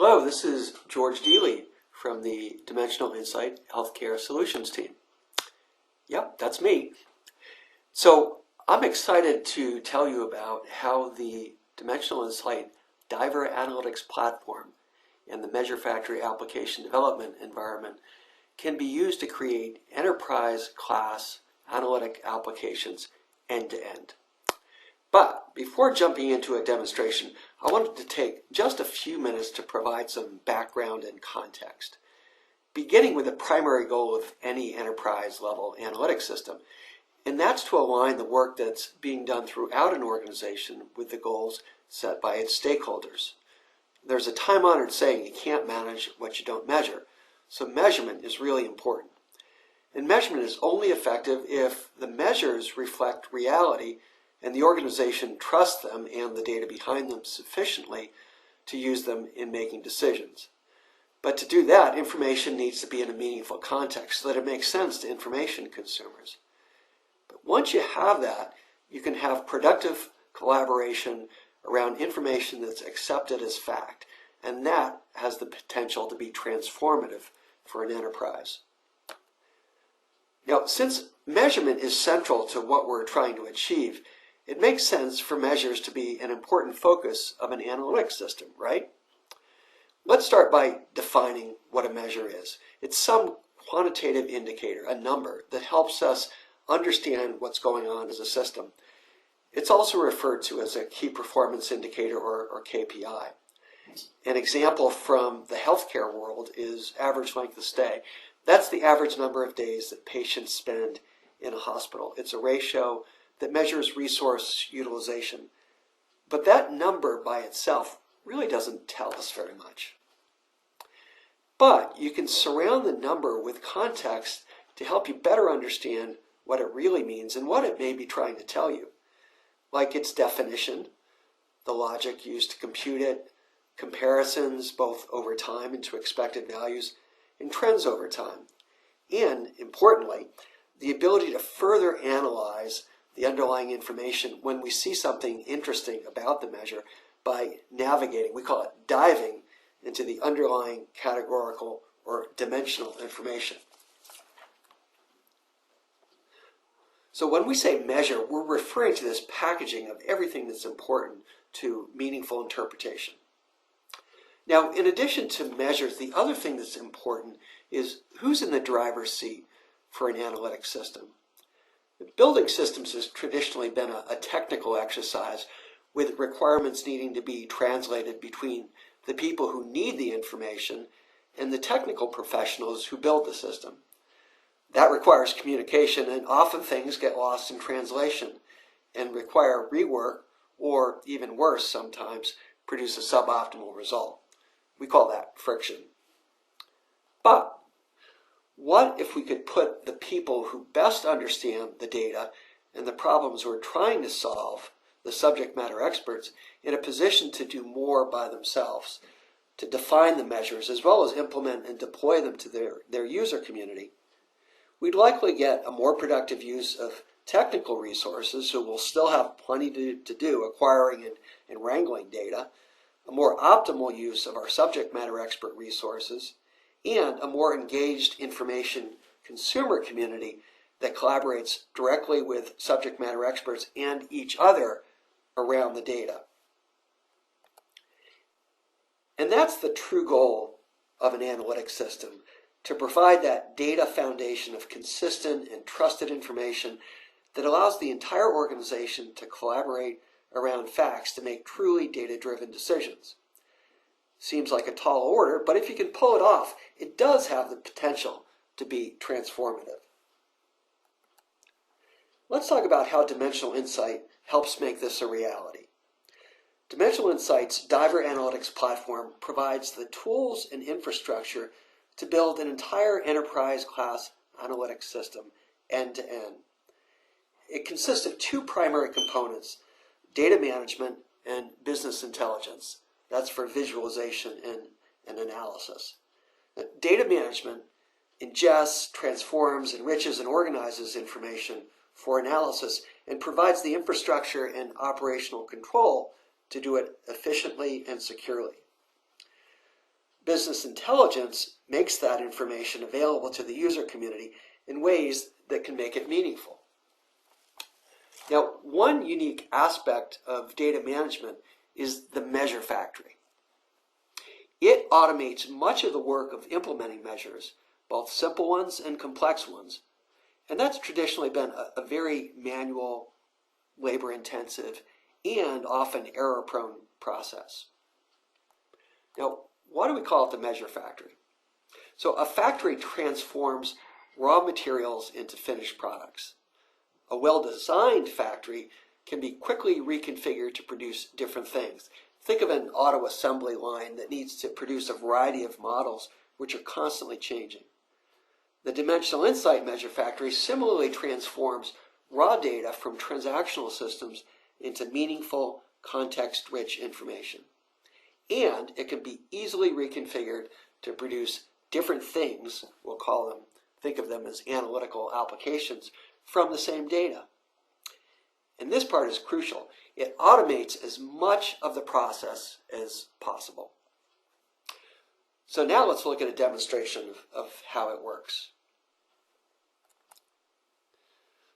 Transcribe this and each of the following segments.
Hello, this is George Deely from the Dimensional Insight Healthcare Solutions team. Yep, that's me. So I'm excited to tell you about how the Dimensional Insight Diver Analytics platform and the Measure Factory application development environment can be used to create enterprise-class analytic applications end-to-end. But before jumping into a demonstration, I wanted to take just a few minutes to provide some background and context. Beginning with the primary goal of any enterprise-level analytics system, and that's to align the work that's being done throughout an organization with the goals set by its stakeholders. There's a time-honored saying, you can't manage what you don't measure, so measurement is really important. And measurement is only effective if the measures reflect reality and the organization trusts them and the data behind them sufficiently to use them in making decisions. But to do that, information needs to be in a meaningful context so that it makes sense to information consumers. But once you have that, you can have productive collaboration around information that's accepted as fact, and that has the potential to be transformative for an enterprise. Now, since measurement is central to what we're trying to achieve, it makes sense for measures to be an important focus of an analytics system, right? Let's start by defining what a measure is. It's some quantitative indicator, a number, that helps us understand what's going on as a system. It's also referred to as a key performance indicator or KPI. An example from the healthcare world is average length of stay. That's the average number of days that patients spend in a hospital. It's a ratio that measures resource utilization. But that number by itself really doesn't tell us very much. But you can surround the number with context to help you better understand what it really means and what it may be trying to tell you, like its definition, the logic used to compute it, comparisons both over time and to expected values, and trends over time. And, importantly, the ability to further analyze the underlying information when we see something interesting about the measure by navigating, we call it diving, into the underlying categorical or dimensional information. So when we say measure, we're referring to this packaging of everything that's important to meaningful interpretation. Now, in addition to measures, the other thing that's important is who's in the driver's seat for an analytic system. Building systems has traditionally been a technical exercise with requirements needing to be translated between the people who need the information and the technical professionals who build the system. That requires communication, and often things get lost in translation and require rework, or even worse sometimes, produce a suboptimal result. We call that friction. But what if we could put the people who best understand the data and the problems we're trying to solve, the subject matter experts, in a position to do more by themselves, to define the measures as well as implement and deploy them to their user community? We'd likely get a more productive use of technical resources who will still have plenty to do acquiring and wrangling data, a more optimal use of our subject matter expert resources, and a more engaged information consumer community that collaborates directly with subject matter experts and each other around the data. And that's the true goal of an analytics system, to provide that data foundation of consistent and trusted information that allows the entire organization to collaborate around facts to make truly data-driven decisions. Seems like a tall order, but if you can pull it off, it does have the potential to be transformative. Let's talk about how Dimensional Insight helps make this a reality. Dimensional Insight's Diver Analytics platform provides the tools and infrastructure to build an entire enterprise-class analytics system end-to-end. It consists of two primary components: data management and business intelligence. That's for visualization and analysis. Data management ingests, transforms, enriches, and organizes information for analysis and provides the infrastructure and operational control to do it efficiently and securely. business intelligence makes that information available to the user community in ways that can make it meaningful. Now, one unique aspect of data management is the measure factory. It automates much of the work of implementing measures, both simple ones and complex ones, and that's traditionally been a very manual, labor-intensive, and often error-prone process. Now, why do we call it the measure factory? So a factory transforms raw materials into finished products. A well-designed factory can be quickly reconfigured to produce different things. Think of an auto assembly line that needs to produce a variety of models which are constantly changing. The Dimensional Insight Measure Factory similarly transforms raw data from transactional systems into meaningful, context-rich information. And it can be easily reconfigured to produce different things, we'll call them, think of them as analytical applications, from the same data. And this part is crucial. It automates as much of the process as possible. So now let's look at a demonstration of how it works.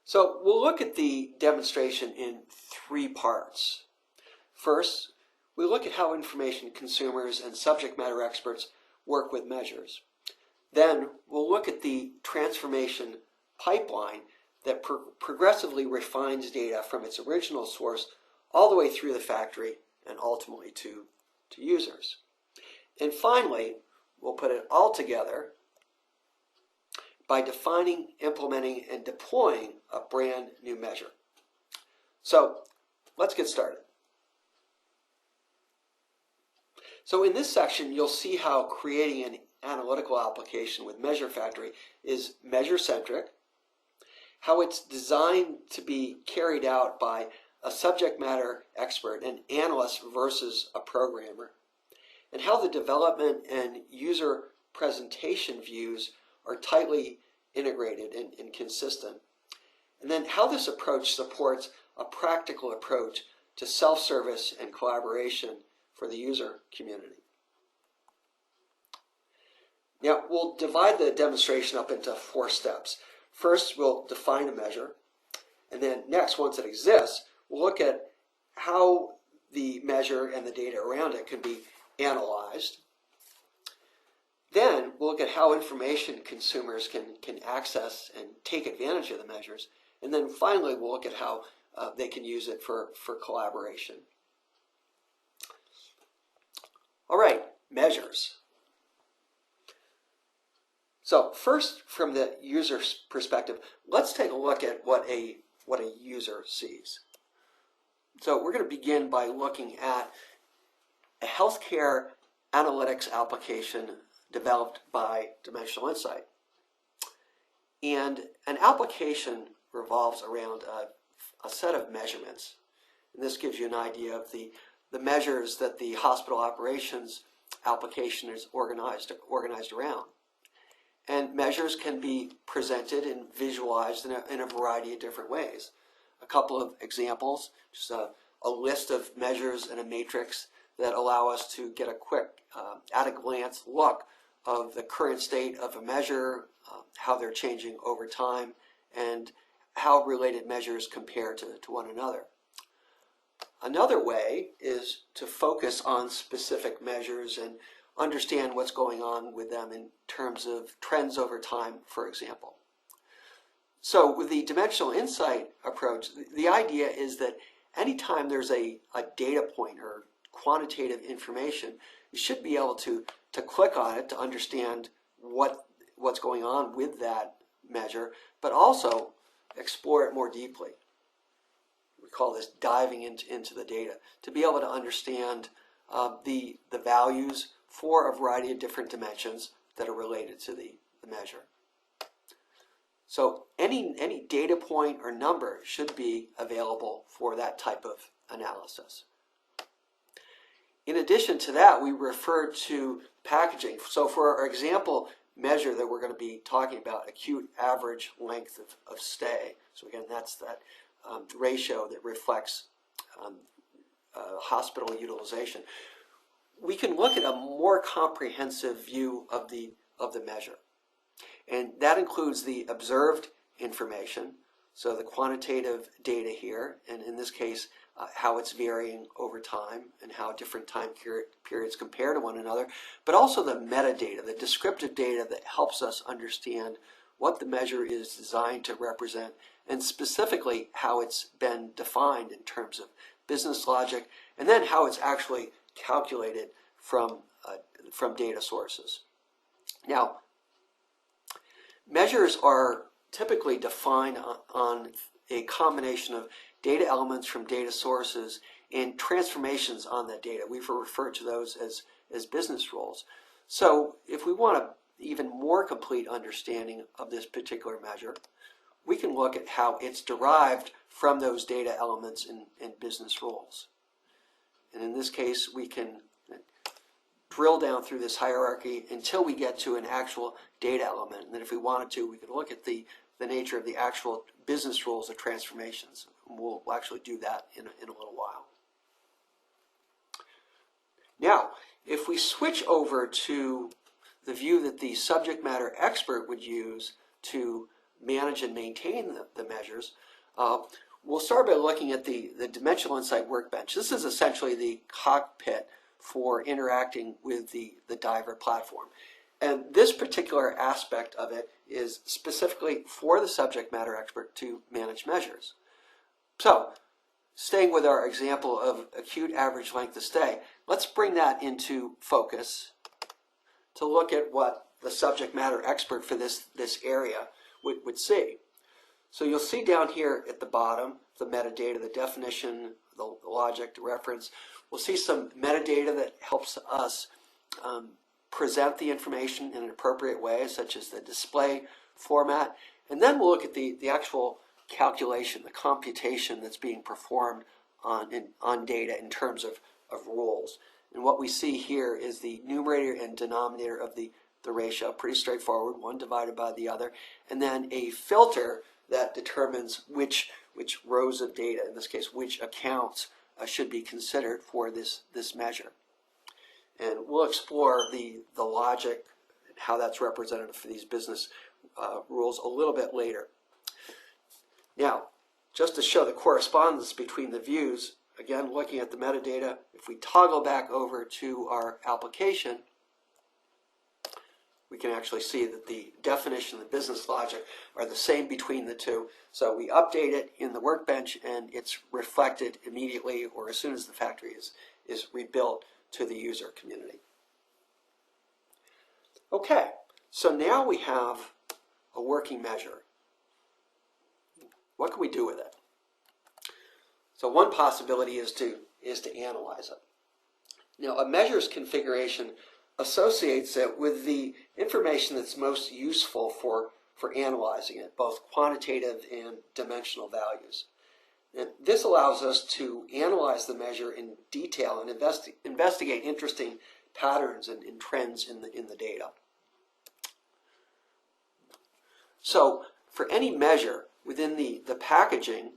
So we'll look at the demonstration in three parts. First, we look at how information consumers and subject matter experts work with measures. Then we'll look at the transformation pipeline that progressively refines data from its original source all the way through the factory and ultimately to users. And finally, we'll put it all together by defining, implementing, and deploying a brand new measure. So let's get started. So in this section, you'll see how creating an analytical application with Measure Factory is measure-centric, how it's designed to be carried out by a subject matter expert, an analyst versus a programmer, and how the development and user presentation views are tightly integrated and consistent. And then how this approach supports a practical approach to self-service and collaboration for the user community. Now, we'll divide the demonstration up into 4 steps. First, we'll define a measure, and then next, once it exists, we'll look at how the measure and the data around it can be analyzed. Then we'll look at how information consumers can access and take advantage of the measures. And then finally, we'll look at how they can use it for collaboration. All right, measures. So first, from the user's perspective, let's take a look at what a user sees. So we're going to begin by looking at a healthcare analytics application developed by Dimensional Insight. And an application revolves around a set of measurements. And this gives you an idea of the measures that the hospital operations application is organized around. And measures can be presented and visualized in a variety of different ways. A couple of examples, just a list of measures in a matrix that allow us to get a quick, at-a-glance look of the current state of a measure, how they're changing over time, and how related measures compare to one another. Another way is to focus on specific measures and understand what's going on with them in terms of trends over time, for example. So with the Dimensional Insight approach, the idea is that anytime there's a data point or quantitative information, you should be able to click on it to understand what's going on with that measure, but also explore it more deeply. We call this diving into the data, to be able to understand the values for a variety of different dimensions that are related to the measure. So any data point or number should be available for that type of analysis. In addition to that, we refer to packaging. So for our example measure that we're going to be talking about, acute average length of stay. So again, that's that ratio that reflects hospital utilization. we can look at a more comprehensive view of the measure. And that includes the observed information, so the quantitative data here, and in this case, how it's varying over time and how different time periods compare to one another, but also the metadata, the descriptive data that helps us understand what the measure is designed to represent, and specifically how it's been defined in terms of business logic, and then how it's actually calculated from data sources. Now, measures are typically defined on a combination of data elements from data sources and transformations on that data. We've referred to those as business rules. So if we want an even more complete understanding of this particular measure, we can look at how it's derived from those data elements in business rules. And in this case, we can drill down through this hierarchy until we get to an actual data element. And then if we wanted to, we could look at the nature of the actual business rules of transformations. We'll actually do that in a little while. Now, if we switch over to the view that the subject matter expert would use to manage and maintain the measures, we'll start by looking at the Dimensional Insight Workbench. This is essentially the cockpit for interacting with the Diver platform. And this particular aspect of it is specifically for the subject matter expert to manage measures. So, staying with our example of acute average length of stay, let's bring that into focus to look at what the subject matter expert for this area would see. So you'll see down here at the bottom, the metadata, the definition, the logic, the reference. We'll see some metadata that helps us present the information in an appropriate way, such as the display format. And then we'll look at the actual calculation, the computation that's being performed on data in terms of rules. And what we see here is the numerator and denominator of the ratio, pretty straightforward, one divided by the other, and then a filter that determines which rows of data, in this case, which accounts should be considered for this measure. And we'll explore the logic and how that's represented for these business rules a little bit later. Now, just to show the correspondence between the views, again, looking at the metadata, if we toggle back over to our application, we can actually see that the definition and the business logic are the same between the two. So we update it in the workbench and it's reflected immediately or as soon as the factory is rebuilt to the user community. Okay, so now we have a working measure. What can we do with it? So one possibility is to analyze it. Now, a measure's configuration associates it with the information that's most useful for analyzing it, both quantitative and dimensional values. And this allows us to analyze the measure in detail and investigate interesting patterns and trends in the data. So for any measure within the packaging,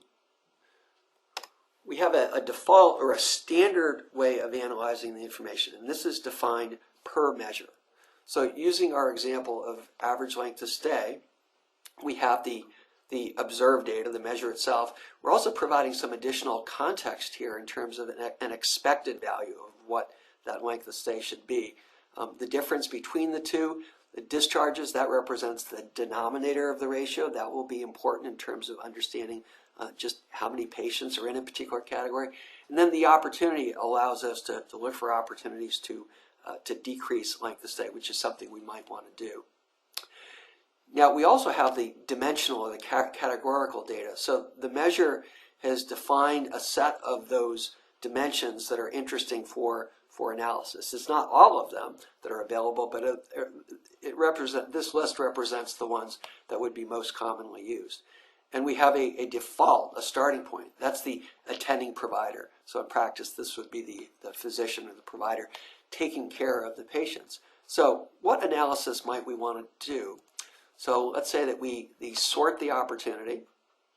we have a default or a standard way of analyzing the information, and this is defined per measure. So using our example of average length of stay, we have the observed data, the measure itself. We're also providing some additional context here in terms of an expected value of what that length of stay should be. The difference between the two, the discharges, that represents the denominator of the ratio. That will be important in terms of understanding just how many patients are in a particular category. And then the opportunity allows us to look for opportunities to decrease length of stay, which is something we might want to do. Now, we also have the dimensional or the categorical data. So the measure has defined a set of those dimensions that are interesting for analysis. It's not all of them that are available, but this list represents the ones that would be most commonly used. And we have a default, a starting point. That's the attending provider. So in practice, this would be the physician or the provider taking care of the patients. So what analysis might we want to do? So let's say that we sort the opportunity.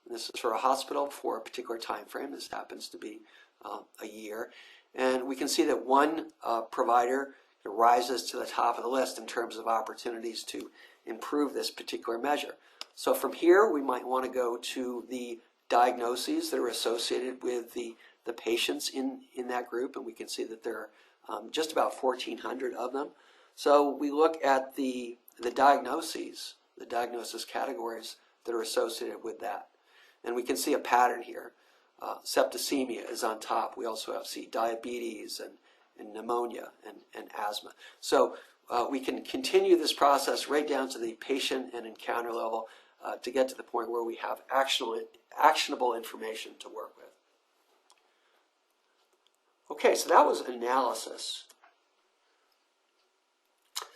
This is for a hospital for a particular time frame. This happens to be a year. And we can see that one provider rises to the top of the list in terms of opportunities to improve this particular measure. So from here, we might want to go to the diagnoses that are associated with the patients in that group, and we can see that there are just about 1,400 of them. So we look at the diagnoses, the diagnosis categories that are associated with that. And we can see a pattern here. Septicemia is on top. We also see diabetes and pneumonia and asthma. So we can continue this process right down to the patient and encounter level to get to the point where we have actionable information to work with. Okay, so that was analysis.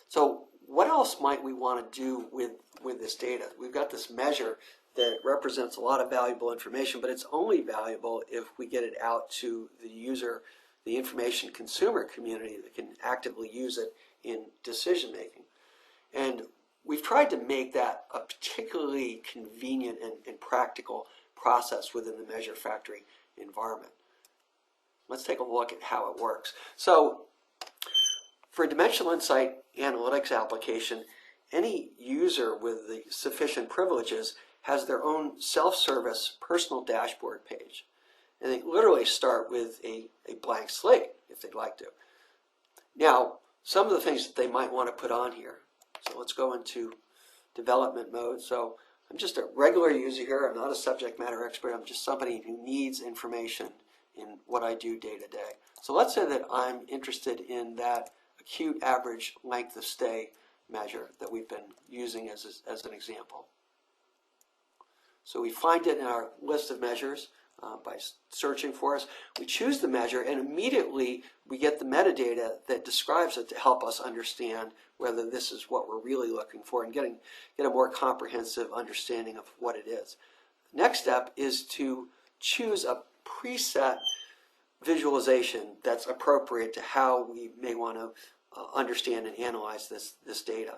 So what else might we want to do with this data? We've got this measure that represents a lot of valuable information, but it's only valuable if we get it out to the user, the information consumer community that can actively use it in decision making. And we've tried to make that a particularly convenient and practical process within the Measure Factory environment. Let's take a look at how it works. So for a dimensional insight analytics application, any user with the sufficient privileges has their own self-service personal dashboard page. And they literally start with a blank slate if they'd like to. Now, some of the things that they might want to put on here. So let's go into development mode. So I'm just a regular user here. I'm not a subject matter expert. I'm just somebody who needs information in what I do day to day. So let's say that I'm interested in that acute average length of stay measure that we've been using as an example. So we find it in our list of measures by searching for us. We choose the measure, and immediately we get the metadata that describes it to help us understand whether this is what we're really looking for and get a more comprehensive understanding of what it is. Next step is to choose a preset visualization that's appropriate to how we may want to understand and analyze this data.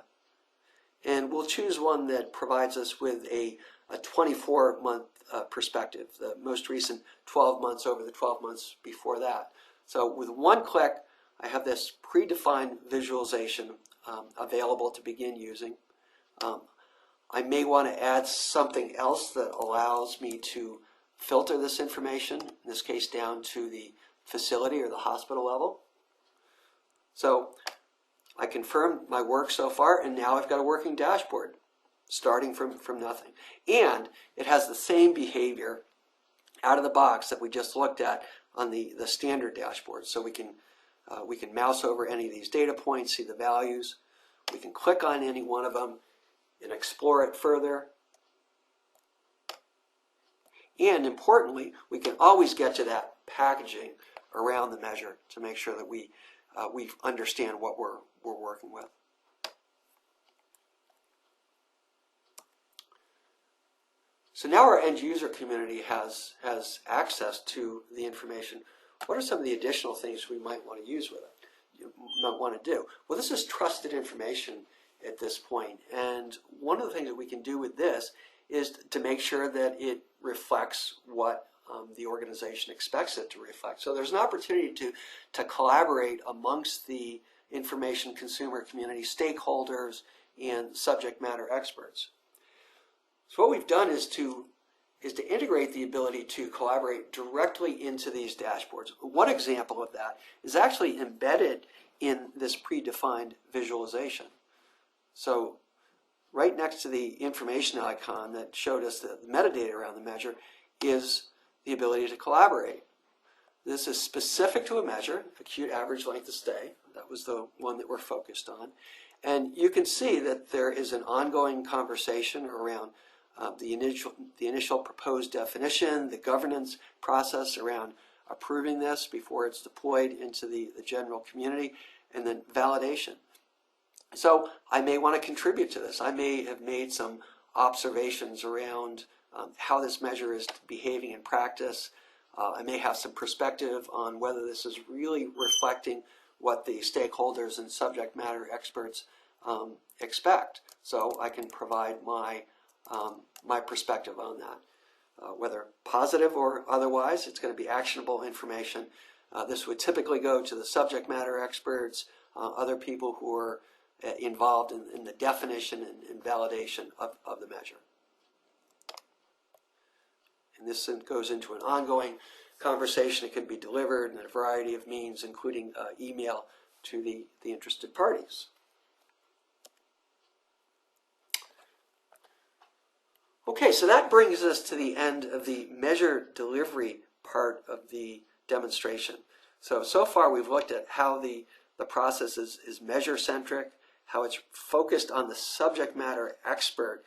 And we'll choose one that provides us with a 24-month perspective, the most recent 12 months over the 12 months before that. So with one click, I have this predefined visualization available to begin using. I may want to add something else that allows me to filter this information, in this case down to the facility or the hospital level. So I confirm my work so far, and now I've got a working dashboard starting from nothing. And it has the same behavior out of the box that we just looked at on the standard dashboard. So we can mouse over any of these data points, see the values. We can click on any one of them and explore it further. And importantly, we can always get to that packaging around the measure to make sure that we understand what we're working with. So now our end user community has access to the information. What are some of the additional things we might want to use with it? You might want to do? Well, this is trusted information at this point. And one of the things that we can do with this is to make sure that it reflects what the organization expects it to reflect. So there's an opportunity to collaborate amongst the information consumer community, stakeholders, and subject matter experts. So what we've done is to integrate the ability to collaborate directly into these dashboards. One example of that is actually embedded in this predefined visualization. So right next to the information icon that showed us the metadata around the measure is the ability to collaborate. This is specific to a measure, acute average length of stay. That was the one that we're focused on. And you can see that there is an ongoing conversation around the initial proposed definition, the governance process around approving this before it's deployed into the general community, and then validation. So I may want to contribute to this. I may have made some observations around how this measure is behaving in practice. I may have some perspective on whether this is really reflecting what the stakeholders and subject matter experts expect. So I can provide my perspective on that. Whether positive or otherwise, it's going to be actionable information This would typically go to the subject matter experts, other people who are involved in the definition and validation of the measure. And this goes into an ongoing conversation. It can be delivered in a variety of means, including email to the interested parties. Okay, so that brings us to the end of the measure delivery part of the demonstration. So far we've looked at how the process is measure-centric, how it's focused on the subject matter expert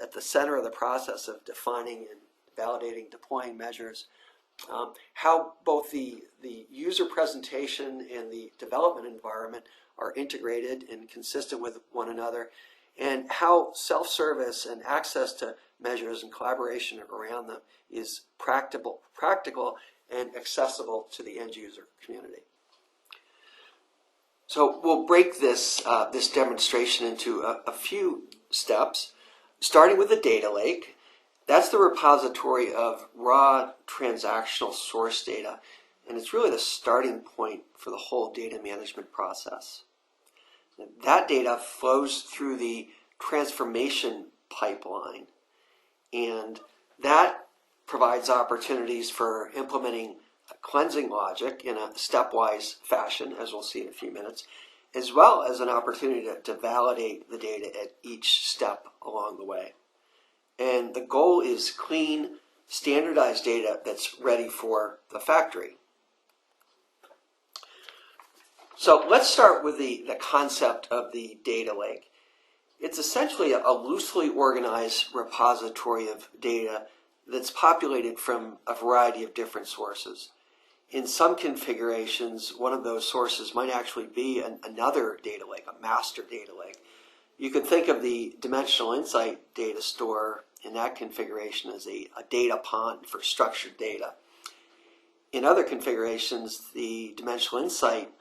at the center of the process of defining and validating, deploying measures, how both the user presentation and the development environment are integrated and consistent with one another, and how self-service and access to measures and collaboration around them is practical and accessible to the end user community. So we'll break this demonstration into a few steps, starting with the data lake. That's the repository of raw transactional source data, and it's really the starting point for the whole data management process. That data flows through the transformation pipeline, and that provides opportunities for implementing cleansing logic in a stepwise fashion, as we'll see in a few minutes, as well as an opportunity to validate the data at each step along the way. And the goal is clean, standardized data that's ready for the factory. So let's start with the concept of the data lake. It's essentially a loosely organized repository of data that's populated from a variety of different sources. In some configurations, one of those sources might actually be another data lake, a master data lake. You could think of the Dimensional Insight data store in that configuration as a data pond for structured data. In other configurations, the Dimensional Insight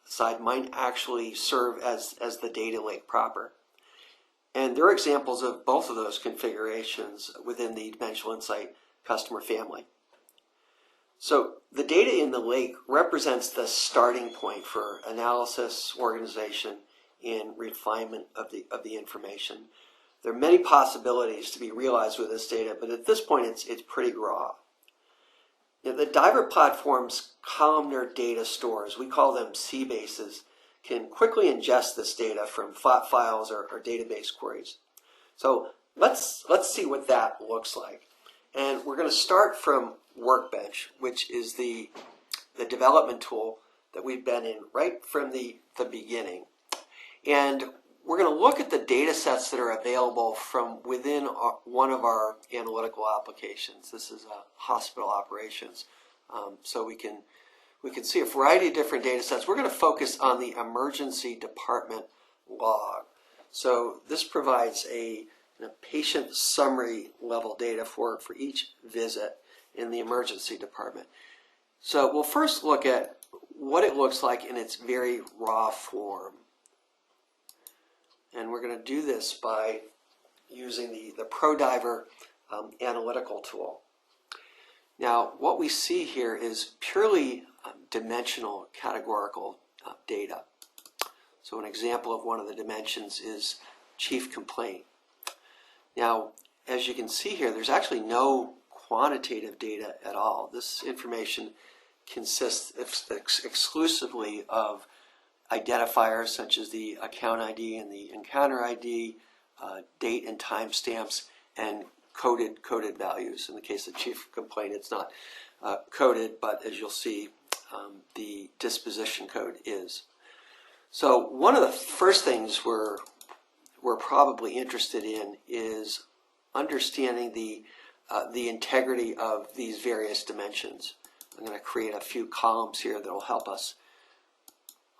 side might actually serve as the data lake proper. And there are examples of both of those configurations within the Dimensional Insight customer family. So the data in the lake represents the starting point for analysis, organization, and refinement of the information. There are many possibilities to be realized with this data, but at this point it's pretty raw. The Diver platform's columnar data stores, we call them C-bases, can quickly ingest this data from flat files or database queries. So let's see what that looks like. And we're going to start from Workbench, which is the development tool that we've been in right from the beginning. And we're going to look at the data sets that are available from within one of our analytical applications. This is hospital operations. So we can see a variety of different data sets. We're going to focus on the emergency department log. So this provides a patient summary level data for each visit in the emergency department. So we'll first look at what it looks like in its very raw form. And we're going to do this by using the ProDiver analytical tool. Now, what we see here is purely dimensional categorical data. So an example of one of the dimensions is chief complaint. Now, as you can see here, there's actually no quantitative data at all. This information consists exclusively of identifiers such as the account ID and the encounter ID, date and time stamps, and coded values. In the case of chief complaint, it's not coded, but as you'll see, the disposition code is. So one of the first things we're probably interested in is understanding the integrity of these various dimensions. I'm going to create a few columns here that will help us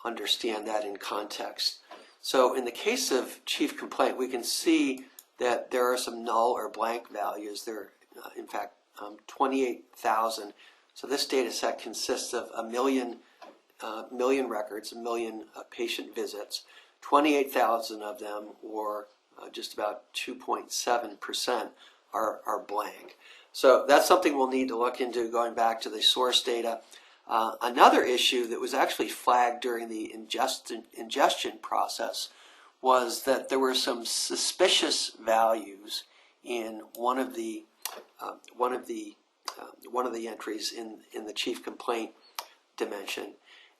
understand that in context. So in the case of chief complaint, we can see that there are some null or blank values. There are, in fact, 28,000. So this data set consists of a million records, a million patient visits. 28,000 of them, or just about 2.7%, are blank. So that's something we'll need to look into going back to the source data. Another issue that was actually flagged during the ingestion process was that there were some suspicious values in one of the entries in the chief complaint dimension,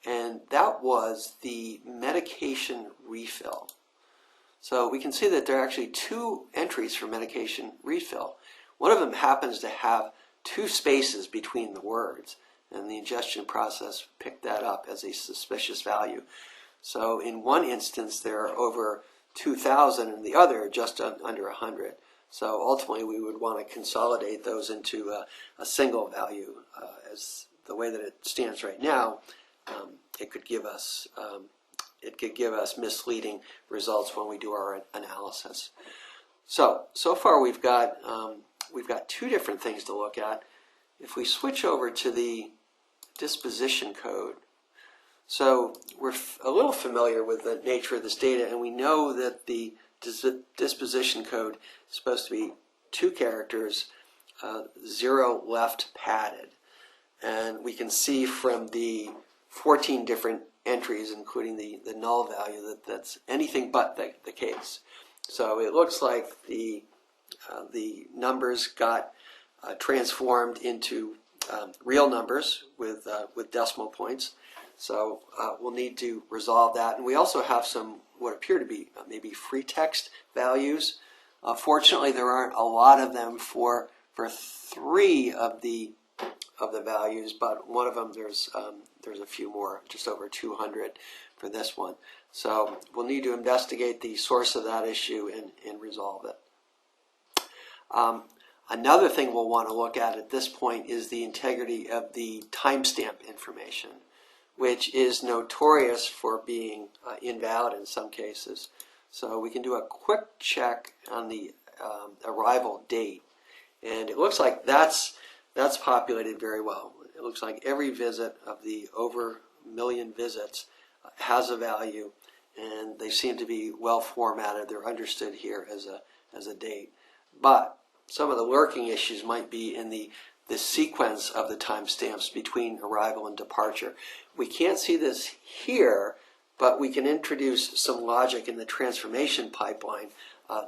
and that was the medication refill. So we can see that there are actually two entries for medication refill. One of them happens to have two spaces between the words, and the ingestion process picked that up as a suspicious value. So in one instance there are over 2,000, and the other just under 100. So ultimately we would want to consolidate those into a single value. As the way that it stands right now, it could give us misleading results when we do our analysis. So far we've got two different things to look at. If we switch over to the disposition code, so we're a little familiar with the nature of this data, and we know that the disposition code is supposed to be 2 characters, 0 left padded. And we can see from the 14 different entries, including the null value, that that's anything but the case. So it looks like the numbers got transformed into real numbers with decimal points. So we'll need to resolve that. And we also have some what appear to be maybe free text values. Fortunately, there aren't a lot of them for 3 of the values, but one of them there's a few more, just over 200 for this one. So we'll need to investigate the source of that issue and resolve it. Another thing we'll want to look at this point is the integrity of the timestamp information, which is notorious for being invalid in some cases. So we can do a quick check on the arrival date, and it looks like that's populated very well. It looks like every visit of the over 1 million visits has a value, and they seem to be well formatted. They're understood here as a date. But some of the lurking issues might be in the sequence of the timestamps between arrival and departure. We can't see this here, but we can introduce some logic in the transformation pipeline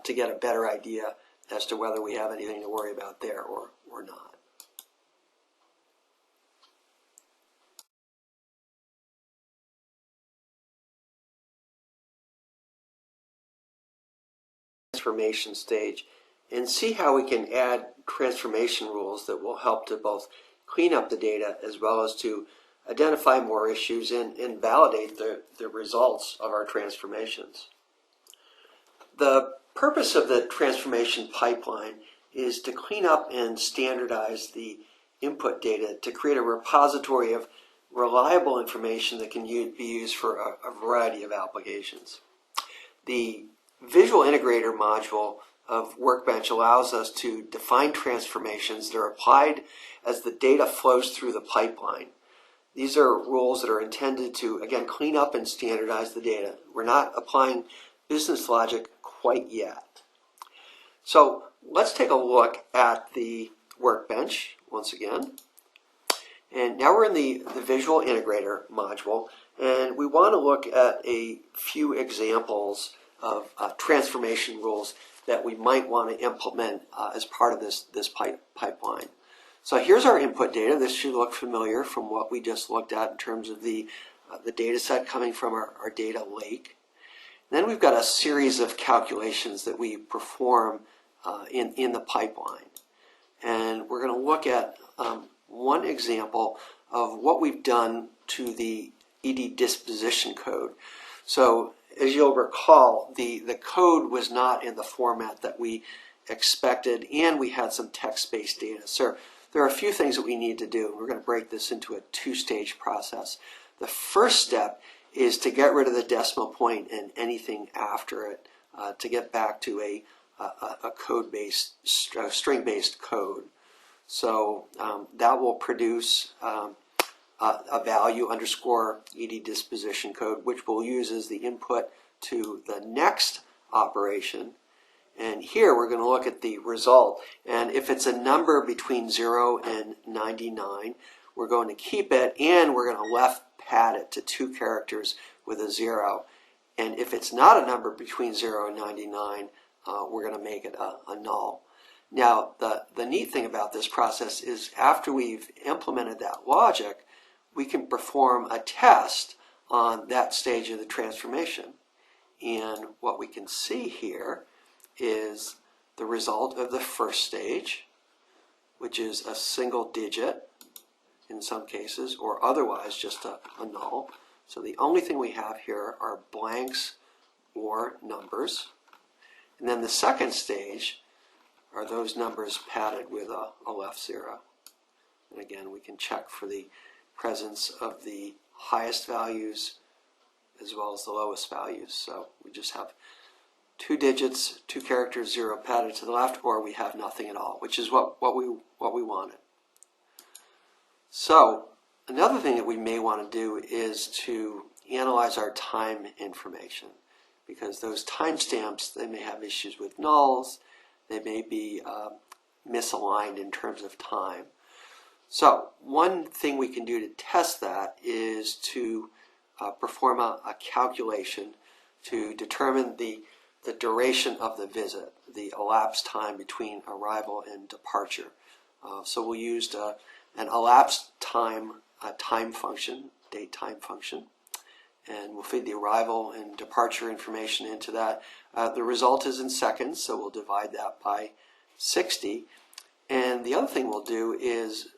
to get a better idea as to whether we have anything to worry about there or not. Transformation stage, and see how we can add transformation rules that will help to both clean up the data as well as to identify more issues and validate the results of our transformations. The purpose of the transformation pipeline is to clean up and standardize the input data to create a repository of reliable information that can be used for a variety of applications. The Visual Integrator module of Workbench allows us to define transformations that are applied as the data flows through the pipeline. These are rules that are intended to, again, clean up and standardize the data. We're not applying business logic quite yet. So let's take a look at the Workbench once again. And now we're in the Visual Integrator module, and we want to look at a few examples of transformation rules that we might want to implement as part of this pipeline. So here's our input data. This should look familiar from what we just looked at in terms of the data set coming from our data lake. Then we've got a series of calculations that we perform in the pipeline. And we're going to look at one example of what we've done to the ED disposition code. So as you'll recall, the code was not in the format that we expected, and we had some text-based data. So there are a few things that we need to do. We're going to break this into a 2-stage process. The first step is to get rid of the decimal point and anything after it to get back to a code-based, string-based code. So that will produce a value underscore ED disposition code, which we'll use as the input to the next operation. And here we're going to look at the result. And if it's a number between 0 and 99, we're going to keep it, and we're going to left pad it to 2 characters with a 0. And if it's not a number between 0 and 99, we're going to make it a null. Now, the neat thing about this process is after we've implemented that logic, we can perform a test on that stage of the transformation. And what we can see here is the result of the first stage, which is a single digit in some cases, or otherwise just a null. So the only thing we have here are blanks or numbers. And then the second stage are those numbers padded with a left 0. And again, we can check for the presence of the highest values as well as the lowest values. So we just have 2 digits, 2 characters, 0 padded to the left, or we have nothing at all, which is what we wanted. So another thing that we may want to do is to analyze our time information, because those timestamps, they may have issues with nulls, they may be misaligned in terms of time. So one thing we can do to test that is to perform a calculation to determine the duration of the visit, the elapsed time between arrival and departure. So we'll use an elapsed time function, date time function, and we'll feed the arrival and departure information into that. The result is in seconds, so we'll divide that by 60. And the other thing we'll do is,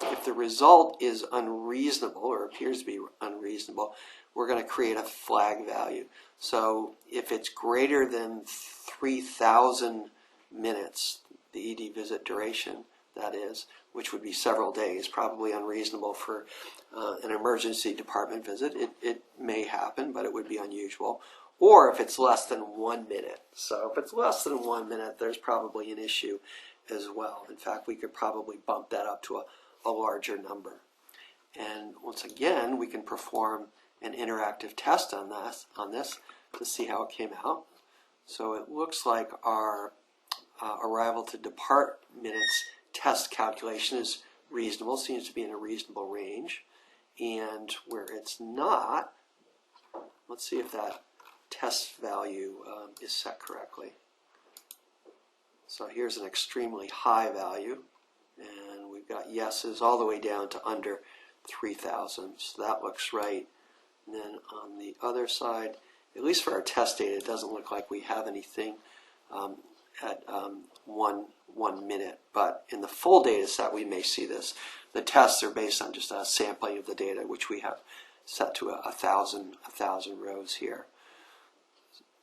if the result is unreasonable or appears to be unreasonable, we're going to create a flag value. So if it's greater than 3,000 minutes, the ED visit duration, that is, which would be several days, probably unreasonable for an emergency department visit. It may happen, but it would be unusual. Or if it's less than 1 minute. So if it's less than 1 minute, there's probably an issue as well. In fact, we could probably bump that up to a larger number. And once again, we can perform an interactive test on this to see how it came out. So it looks like our arrival to depart minutes test calculation is reasonable, seems to be in a reasonable range. And where it's not, let's see if that test value is set correctly. So here's an extremely high value, and we've got yeses all the way down to under 3,000, so that looks right. And then on the other side, at least for our test data, it doesn't look like we have anything at 1 minute, but in the full data set we may see this. The tests are based on just a sampling of the data, which we have set to 1,000 rows here.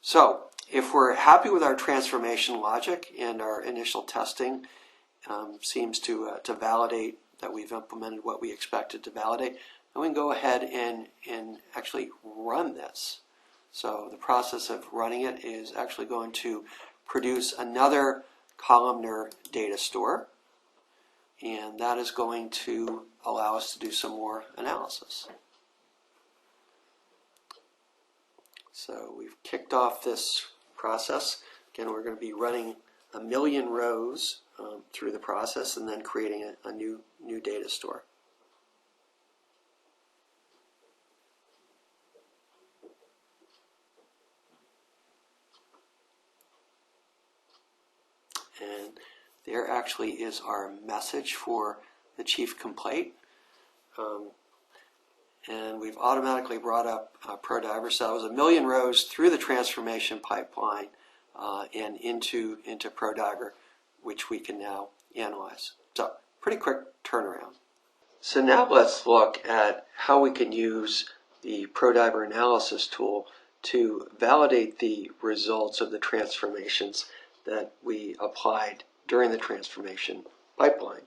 So if we're happy with our transformation logic and our initial testing seems to validate that we've implemented what we expected to validate, then we can go ahead and actually run this. So the process of running it is actually going to produce another columnar data store, and that is going to allow us to do some more analysis. So we've kicked off this process. Again, we're going to be running 1 million rows through the process and then creating a new data store. And there actually is our message for the chief complaint. And we've automatically brought up ProDiver. So that was 1 million rows through the transformation pipeline and into ProDiver, which we can now analyze. So pretty quick turnaround. So now let's look at how we can use the ProDiver analysis tool to validate the results of the transformations that we applied during the transformation pipeline.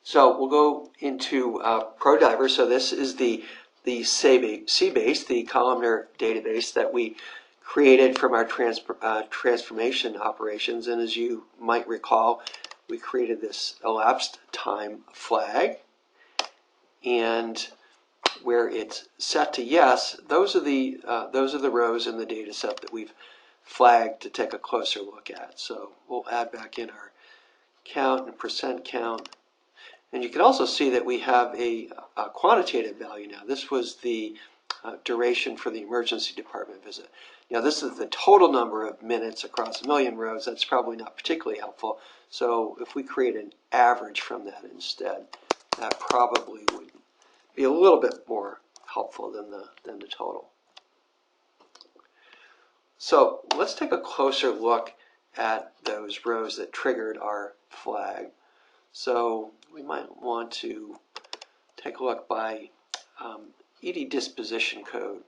So we'll go into ProDiver. So this is the CBase, the columnar database that we created from our transformation operations. And as you might recall, we created this elapsed time flag. And where it's set to yes, those are the rows in the data set that we've flagged to take a closer look at. So we'll add back in our count and percent count. And you can also see that we have a quantitative value now. This was the duration for the emergency department visit. Now this is the total number of minutes across a million rows. That's probably not particularly helpful. So if we create an average from that instead, that probably would be a little bit more helpful than the total. So let's take a closer look at those rows that triggered our flag. So we might want to take a look by ED disposition code,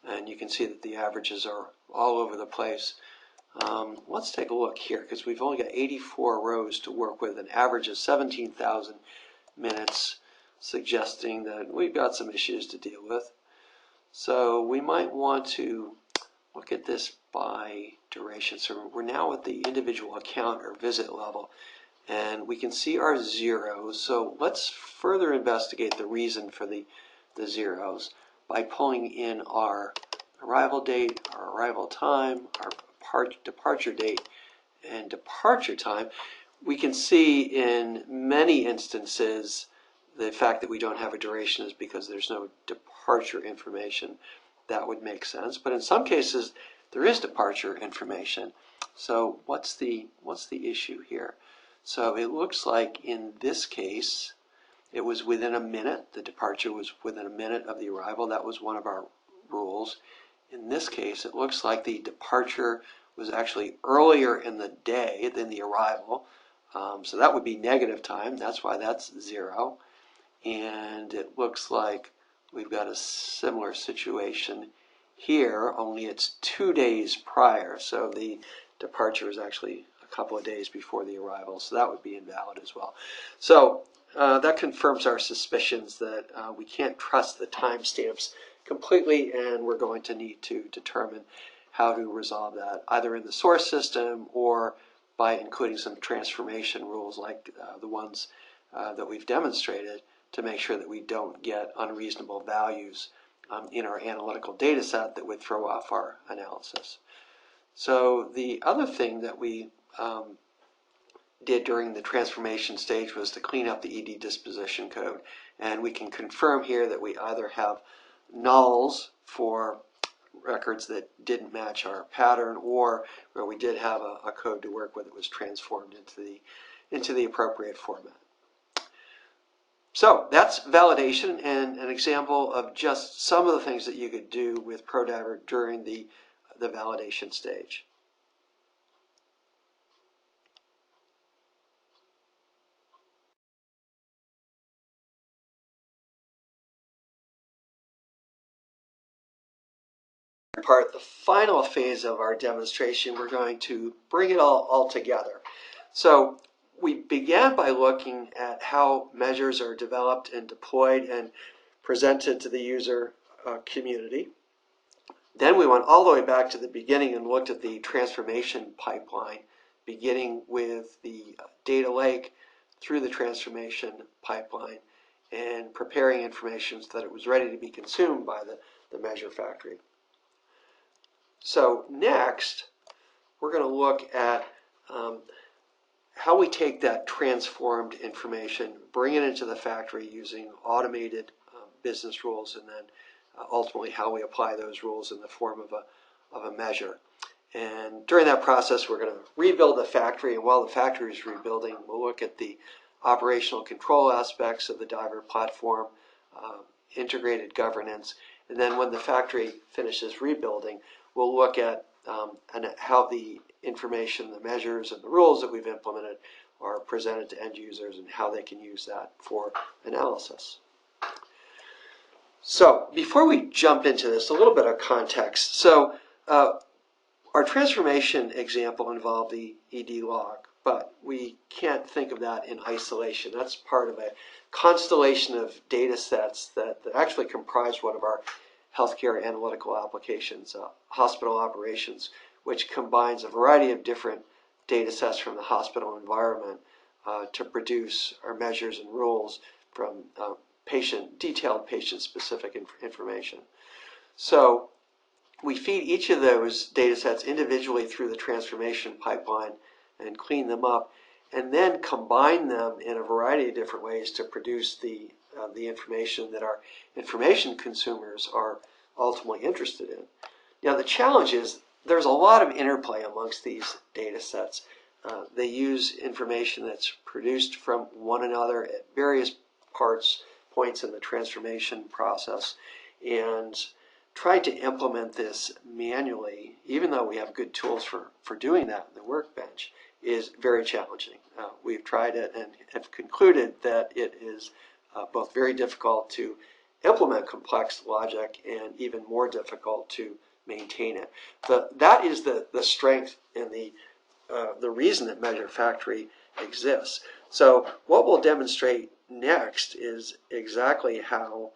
and you can see that the averages are all over the place. Let's take a look here, because we've only got 84 rows to work with, an average of 17,000 minutes, suggesting that we've got some issues to deal with. So we might want to look at this by duration. So we're now at the individual account or visit level, and we can see our zeros. So let's further investigate the reason for the zeros by pulling in our arrival date, our arrival time, our departure date, and departure time. We can see in many instances the fact that we don't have a duration is because there's no departure information. That would make sense. But in some cases, there is departure information. So what's the issue here? So it looks like in this case, it was within a minute. The departure was within a minute of the arrival. That was one of our rules. In this case, it looks like the departure was actually earlier in the day than the arrival. So that would be negative time. That's why that's 0. And it looks like we've got a similar situation here, only it's 2 days prior. So the departure is actually a couple of days before the arrival. So that would be invalid as well. So that confirms our suspicions that we can't trust the timestamps completely, and we're going to need to determine how to resolve that, either in the source system or by including some transformation rules like the ones that we've demonstrated to make sure that we don't get unreasonable values in our analytical data set that would throw off our analysis. So the other thing that we did during the transformation stage was to clean up the ED disposition code. And we can confirm here that we either have nulls for records that didn't match our pattern, or where we did have a code to work with that was transformed into the appropriate format. So that's validation and an example of just some of the things that you could do with ProDiver during the validation stage. Part, the final phase of our demonstration, we're going to bring it all together. So we began by looking at how measures are developed and deployed and presented to the user community. Then we went all the way back to the beginning and looked at the transformation pipeline, beginning with the data lake through the transformation pipeline and preparing information so that it was ready to be consumed by the measure factory. So next, we're going to look at how we take that transformed information, bring it into the factory using automated business rules, and then ultimately how we apply those rules in the form of a measure. And during that process, we're going to rebuild the factory, and while the factory is rebuilding, we'll look at the operational control aspects of the Diver platform, integrated governance, and then when the factory finishes rebuilding, we'll look at how the information, the measures, and the rules that we've implemented are presented to end users and how they can use that for analysis. So before we jump into this, a little bit of context. So our transformation example involved the ED log, but we can't think of that in isolation. That's part of a constellation of data sets that actually comprise one of our healthcare analytical applications, hospital operations, which combines a variety of different data sets from the hospital environment to produce our measures and rules from detailed patient-specific information. So we feed each of those data sets individually through the transformation pipeline and clean them up. and then combine them in a variety of different ways to produce the information that our information consumers are ultimately interested in. Now the challenge is there's a lot of interplay amongst these data sets. They use information that's produced from one another at various points in the transformation process, and trying to implement this manually, even though we have good tools for doing that in the workbench, is very challenging. We've tried it and have concluded that it is both very difficult to implement complex logic and even more difficult to maintain it. That is the strength and the reason that Measure Factory exists. So what we'll demonstrate next is exactly how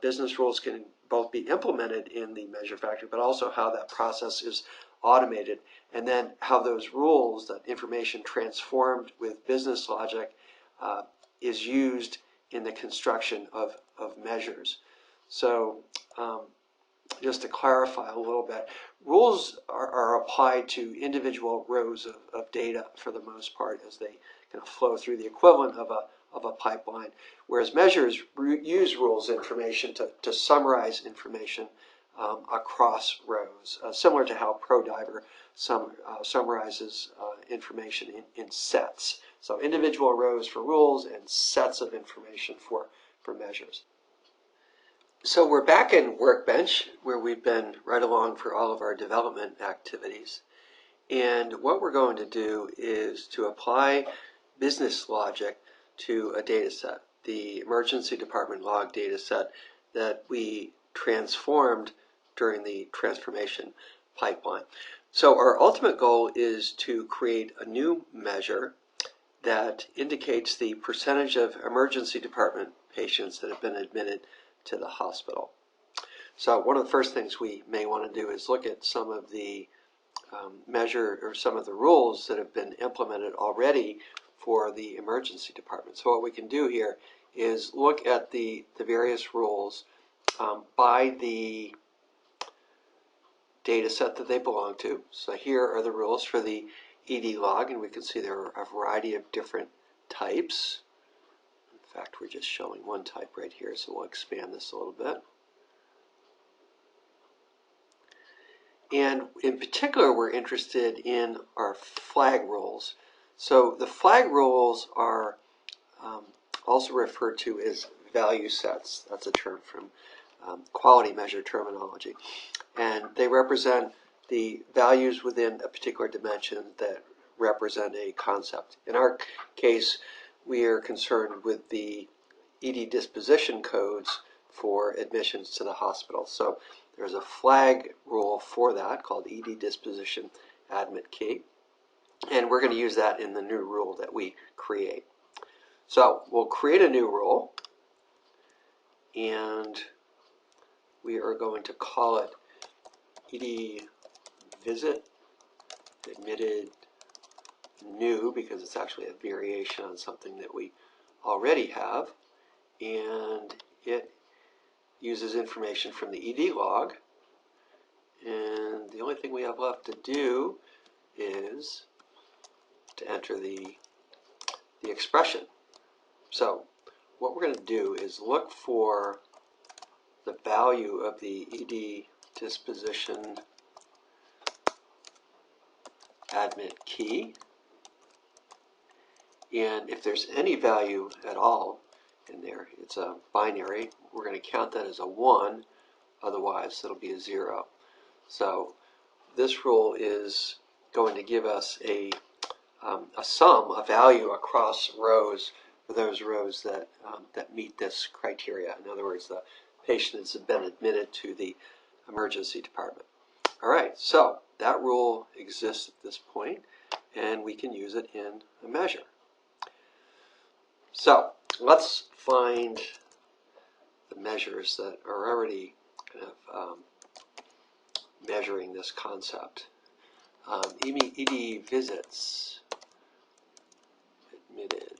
business rules can both be implemented in the Measure Factory, but also how that process is automated, and then how those rules, that information transformed with business logic, is used in the construction of measures. So just to clarify a little bit, rules are applied to individual rows of data for the most part as they kind of flow through the equivalent of a pipeline, whereas measures use rules information to summarize information across rows, similar to how ProDiver summarizes information in sets. So individual rows for rules and sets of information for measures. So we're back in Workbench, where we've been right along for all of our development activities. And what we're going to do is to apply business logic to a data set, the emergency department log data set that we transformed during the transformation pipeline. So our ultimate goal is to create a new measure that indicates the percentage of emergency department patients that have been admitted to the hospital. So one of the first things we may want to do is look at some of the measure or some of the rules that have been implemented already for the emergency department. So what we can do here is look at the various rules by the data set that they belong to. So here are the rules for the ED log, and we can see there are a variety of different types. In fact, we're just showing one type right here, so we'll expand this a little bit. And in particular, we're interested in our flag rules. So the flag rules are also referred to as value sets. That's a term from quality measure terminology. And they represent the values within a particular dimension that represent a concept. In our case, we are concerned with the ED disposition codes for admissions to the hospital. So there's a flag rule for that called ED disposition admit key. And we're going to use that in the new rule that we create. So we'll create a new rule, and we are going to call it ED visit admitted new, because it's actually a variation on something that we already have, and it uses information from the ED log, and the only thing we have left to do is to enter the expression. So what we're going to do is look for the value of the ED disposition admit key, and if there's any value at all in there, it's a binary, we're going to count that as a 1, otherwise it'll be a 0. So this rule is going to give us a sum, a value across rows for those rows that meet this criteria. In other words, the patient has been admitted to the emergency department. All right, so that rule exists at this point, and we can use it in a measure. So let's find the measures that are already kind of measuring this concept. ED visits admitted,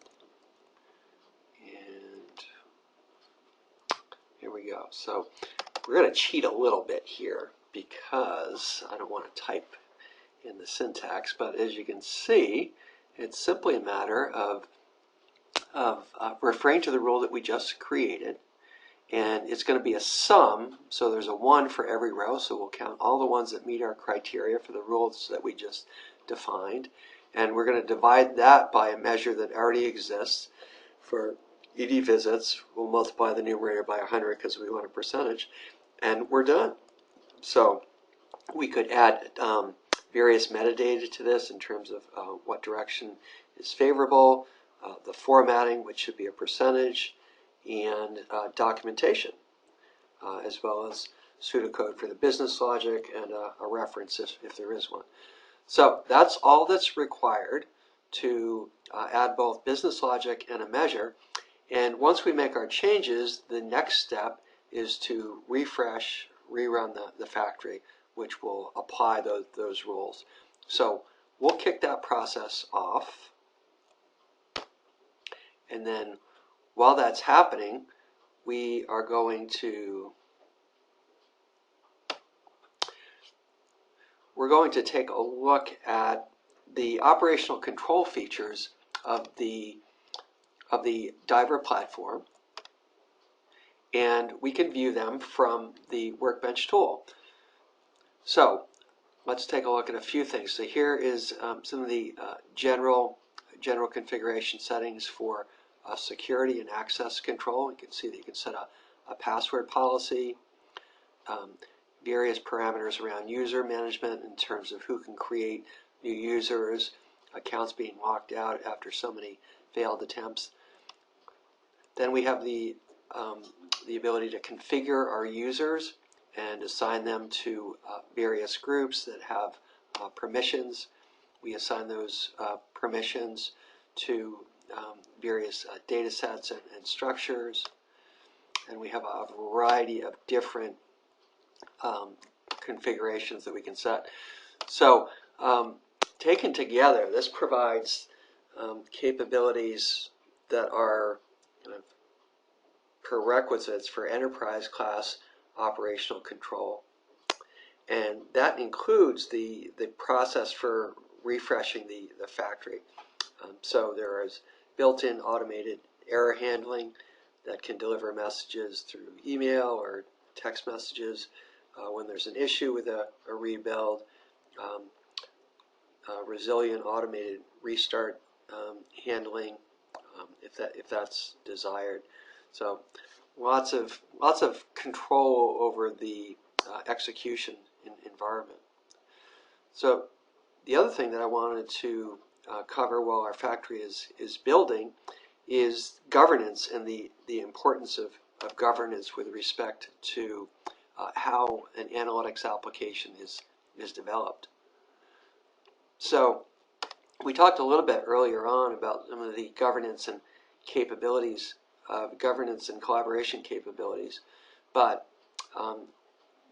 and here we go. So we're going to cheat a little bit here because I don't want to type in the syntax, but as you can see, It's simply a matter of referring to the rule that we just created, and it's going to be a sum, so there's a 1 for every row, so we'll count all the ones that meet our criteria for the rules that we just defined, and we're going to divide that by a measure that already exists. For ED visits, we'll multiply the numerator by 100 because we want a percentage, and we're done. So we could add various metadata to this in terms of what direction is favorable, the formatting, which should be a percentage, and documentation, as well as pseudocode for the business logic and a reference if there is one. So that's all that's required to add both business logic and a measure. And once we make our changes, the next step is to refresh, rerun the factory, which will apply those rules. So we'll kick that process off. And then while that's happening, we are going to take a look at the operational control features of the Diver platform, and we can view them from the Workbench tool. So let's take a look at a few things. So here is some of the general configuration settings for security and access control. You can see that you can set a password policy, various parameters around user management in terms of who can create new users, accounts being locked out after so many failed attempts. Then we have the ability to configure our users and assign them to various groups that have permissions. We assign those permissions to various data sets and structures. And we have a variety of different configurations that we can set. So taken together, this provides capabilities that are kind of prerequisites for enterprise class operational control. And that includes the process for refreshing the factory. So there is built-in automated error handling that can deliver messages through email or text messages when there's an issue with a rebuild, resilient automated restart handling if that's desired. So lots of control over the execution environment. So the other thing that I wanted to cover while our factory is building is governance and the importance of governance with respect to how an analytics application is developed. So we talked a little bit earlier on about some of the governance and capabilities, governance and collaboration capabilities, but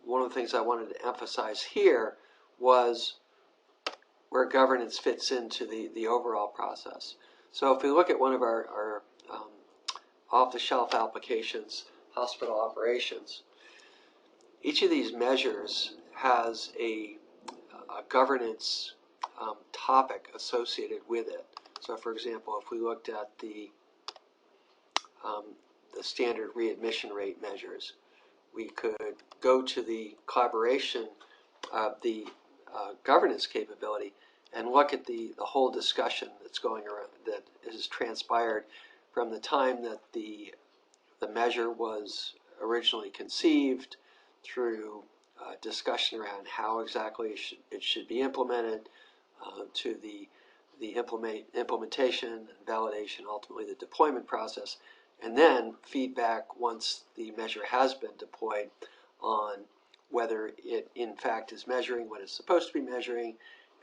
one of the things I wanted to emphasize here was where governance fits into the overall process. So if we look at one of our off-the-shelf applications, hospital operations, each of these measures has a governance topic associated with it. So for example, if we looked at the standard readmission rate measures, we could go to the collaboration, the governance capability, and look at the whole discussion that's going around, that has transpired from the time that the measure was originally conceived through discussion around how exactly it should be implemented, to the implementation and validation, ultimately the deployment process, and then feedback once the measure has been deployed on whether it in fact is measuring what it's supposed to be measuring,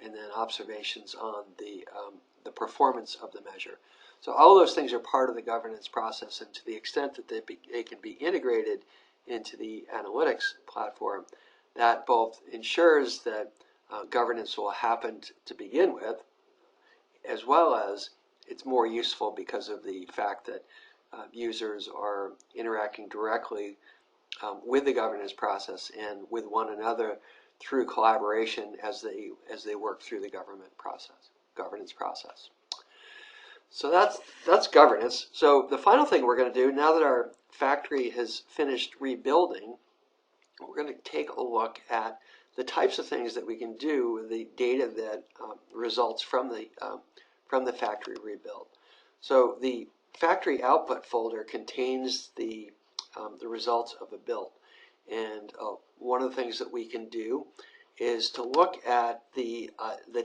and then observations on the performance of the measure. So all those things are part of the governance process, and to the extent that they can be integrated into the analytics platform, that both ensures that governance will happen to begin with, as well as it's more useful because of the fact that users are interacting directly with the governance process and with one another through collaboration as they work through the governance process. So that's governance. So the final thing we're going to do, now that our factory has finished rebuilding, we're going to take a look at the types of things that we can do with the data that results from the factory rebuild. So the factory output folder contains the results of a build, and one of the things that we can do is to look at the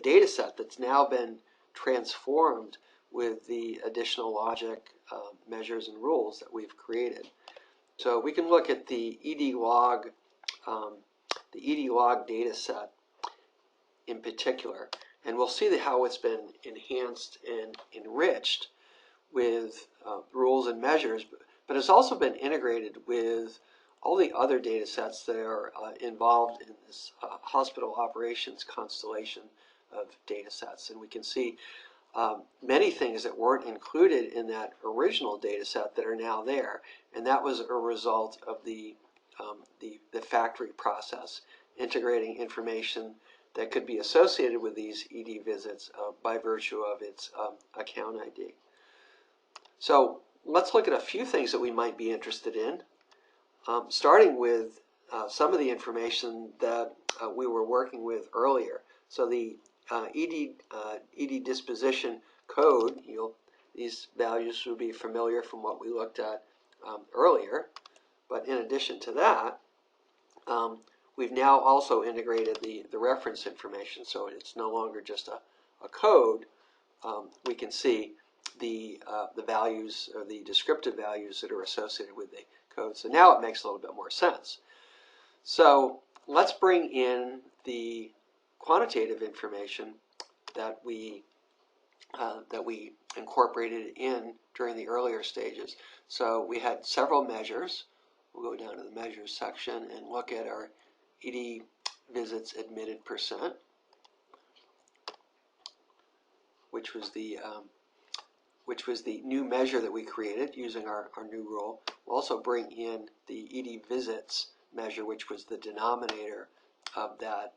data set that's now been transformed with the additional logic, measures, and rules that we've created. So we can look at the EDlog data set in particular, and we'll see how it's been enhanced and enriched with rules and measures, but it's also been integrated with all the other data sets that are involved in this hospital operations constellation of data sets. And we can see many things that weren't included in that original data set that are now there, and that was a result of the factory process, integrating information that could be associated with these ED visits by virtue of its account ID. So let's look at a few things that we might be interested in, starting with some of the information that we were working with earlier. So the ED disposition code, these values would be familiar from what we looked at earlier, but in addition to that, we've now also integrated the reference information, so it's no longer just a code. We can see the values, or the descriptive values that are associated with the code. So now it makes a little bit more sense. So let's bring in the quantitative information that we incorporated in during the earlier stages. So we had several measures. We'll go down to the measures section and look at our ED visits admitted percent, which was the new measure that we created using our new rule. We'll also bring in the ED visits measure, which was the denominator of that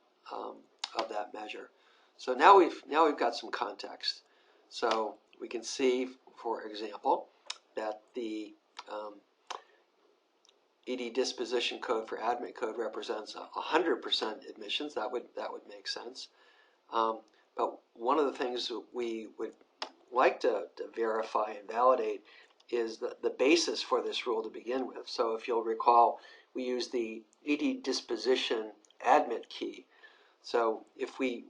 measure. So now we've got some context. So we can see, for example, that the ED disposition code for admit code represents 100% admissions. That would make sense. But one of the things that we would like to verify and validate is the basis for this rule to begin with. So if you'll recall, we use the ED disposition admit key. So if we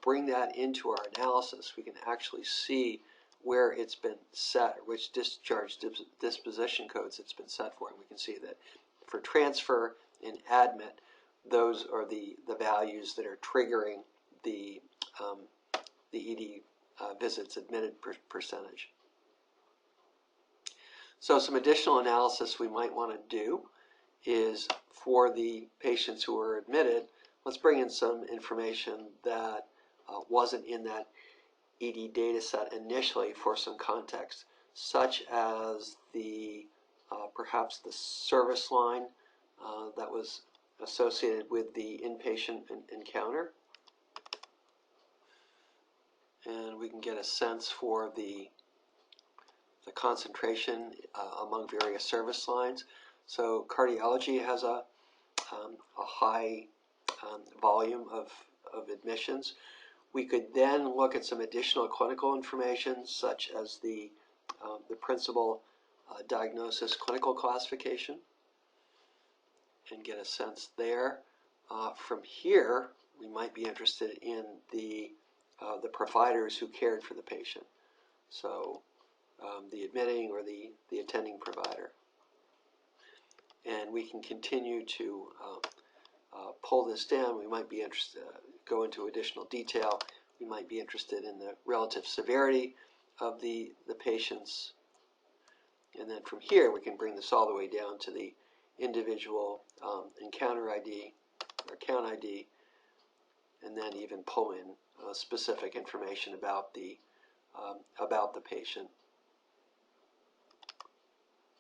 bring that into our analysis, we can actually see where it's been set, or which discharge disposition codes it's been set for. And we can see that for transfer and admit, those are the values that are triggering the ED visits admitted percentage. So some additional analysis we might want to do is, for the patients who are admitted, let's bring in some information that wasn't in that ED data set initially for some context, such as perhaps the service line that was associated with the inpatient encounter. And we can get a sense for the concentration among various service lines. So cardiology has a high volume of admissions. We could then look at some additional clinical information, such as the principal diagnosis clinical classification, and get a sense there. From here, we might be interested in the providers who cared for the patient. So the admitting or the attending provider. And we can continue to pull this down. We might be interested, go into additional detail. We might be interested in the relative severity of the patients. And then from here, we can bring this all the way down to the individual encounter ID or account ID, and then even pull in specific information about the patient,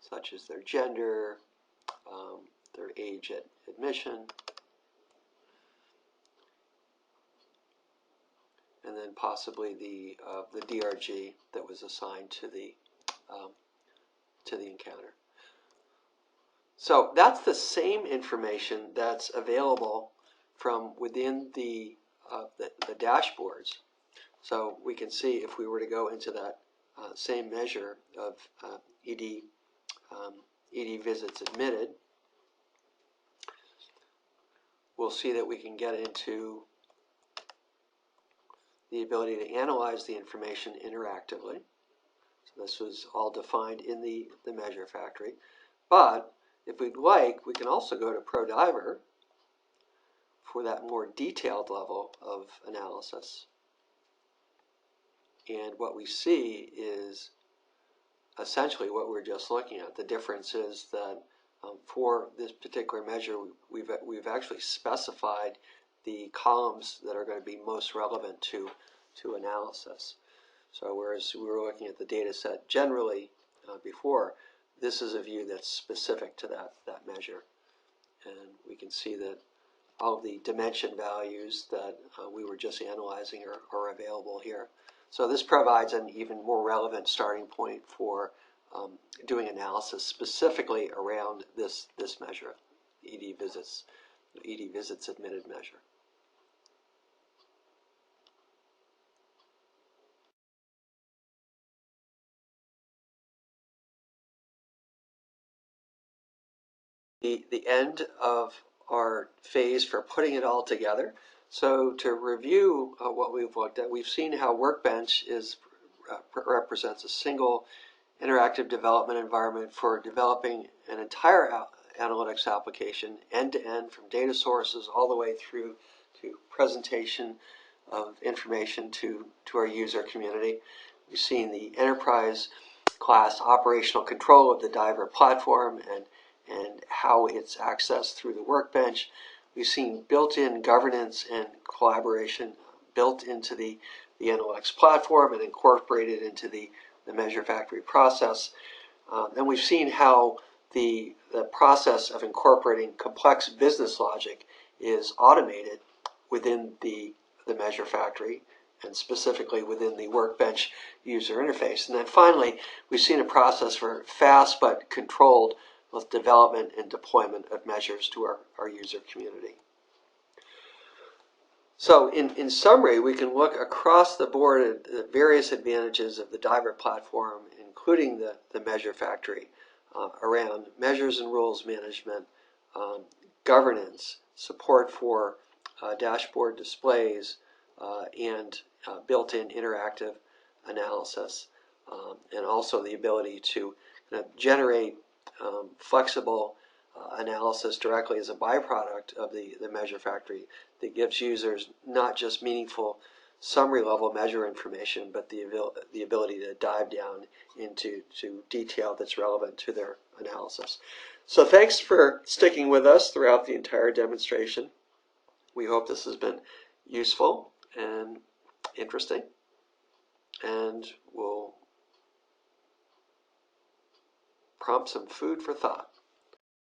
such as their gender, their age at admission, and then possibly the DRG that was assigned to the encounter. So that's the same information that's available from within the dashboards. So we can see if we were to go into that same measure of ED visits admitted, we'll see that we can get into the ability to analyze the information interactively. So this was all defined in the measure factory. But if we'd like, we can also go to ProDiver for that more detailed level of analysis. And what we see is essentially what we're just looking at. The difference is that for this particular measure, we've actually specified the columns that are going to be most relevant to analysis. So whereas we were looking at the data set generally before, this is a view that's specific to that measure. And we can see that all of the dimension values that we were just analyzing are available here. So this provides an even more relevant starting point for doing analysis specifically around this measure, ED visits admitted measure. The end of our phase for putting it all together. So to review what we've looked at, we've seen how Workbench represents a single interactive development environment for developing an entire analytics application end-to-end from data sources all the way through to presentation of information to our user community. We've seen the enterprise class operational control of the Diver platform and how it's accessed through the Workbench. We've seen built-in governance and collaboration built into the analytics platform and incorporated into the measure factory process. And we've seen how the process of incorporating complex business logic is automated within the measure factory and specifically within the Workbench user interface. And then finally, we've seen a process for fast but controlled both development and deployment of measures to our user community. So in summary, we can look across the board at the various advantages of the Diver platform, including the measure factory, around measures and rules management, governance, support for dashboard displays, and built-in interactive analysis, and also the ability to generate flexible analysis directly as a byproduct of the measure factory that gives users not just meaningful summary level measure information, but the ability to dive down into detail that's relevant to their analysis. So thanks for sticking with us throughout the entire demonstration. We hope this has been useful and interesting, and will prompt some food for thought.